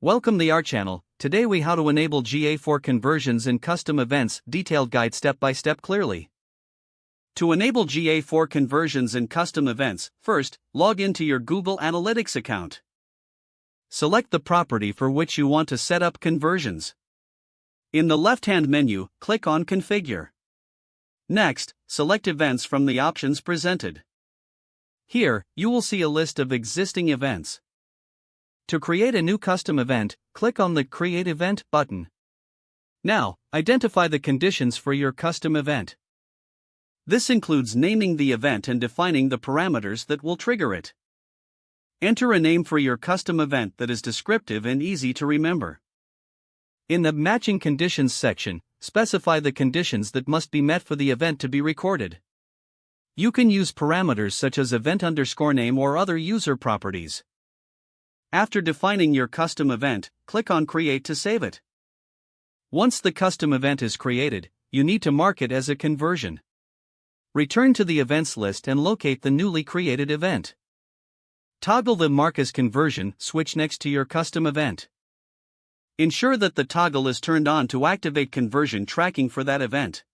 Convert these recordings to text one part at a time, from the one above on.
Welcome to our channel. Today we how to enable GA4 conversions in custom events, detailed guide step by step clearly. To enable GA4 conversions in custom events, first, log into your Google Analytics account. Select the property for which you want to set up conversions. In the left-hand menu, click on Configure. Next, select Events from the options presented. Here, you will see a list of existing events. To create a new custom event, click on the Create Event button. Now, identify the conditions for your custom event. This includes naming the event and defining the parameters that will trigger it. Enter a name for your custom event that is descriptive and easy to remember. In the Matching Conditions section, specify the conditions that must be met for the event to be recorded. You can use parameters such as event_name or other user properties. After defining your custom event, click on Create to save it. Once the custom event is created, you need to mark it as a conversion. Return to the events list and locate the newly created event. Toggle the Mark as Conversion switch next to your custom event. Ensure that the toggle is turned on to activate conversion tracking for that event.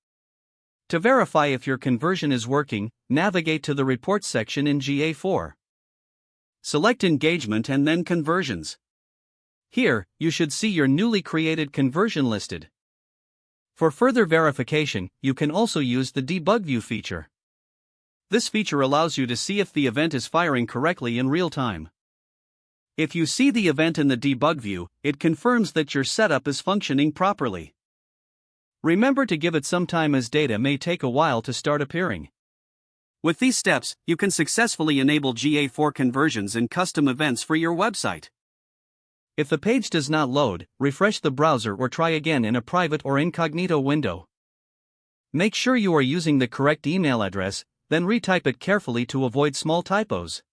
To verify if your conversion is working, navigate to the Reports section in GA4. Select Engagement and then Conversions. Here, you should see your newly created conversion listed. For further verification, you can also use the Debug View feature. This feature allows you to see if the event is firing correctly in real time. If you see the event in the Debug View, it confirms that your setup is functioning properly. Remember to give it some time as data may take a while to start appearing. With these steps, you can successfully enable GA4 conversions in custom events for your website. If the page does not load, refresh the browser or try again in a private or incognito window. Make sure you are using the correct email address, then retype it carefully to avoid small typos.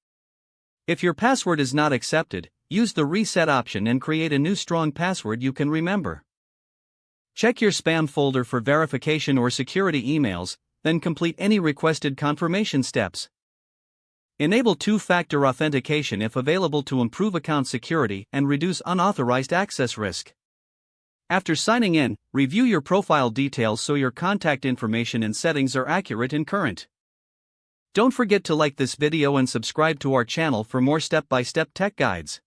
If your password is not accepted, use the Reset option and create a new strong password you can remember. Check your spam folder for verification or security emails, then complete any requested confirmation steps. Enable two-factor authentication if available to improve account security and reduce unauthorized access risk. After signing in, review your profile details so your contact information and settings are accurate and current. Don't forget to like this video and subscribe to our channel for more step-by-step tech guides.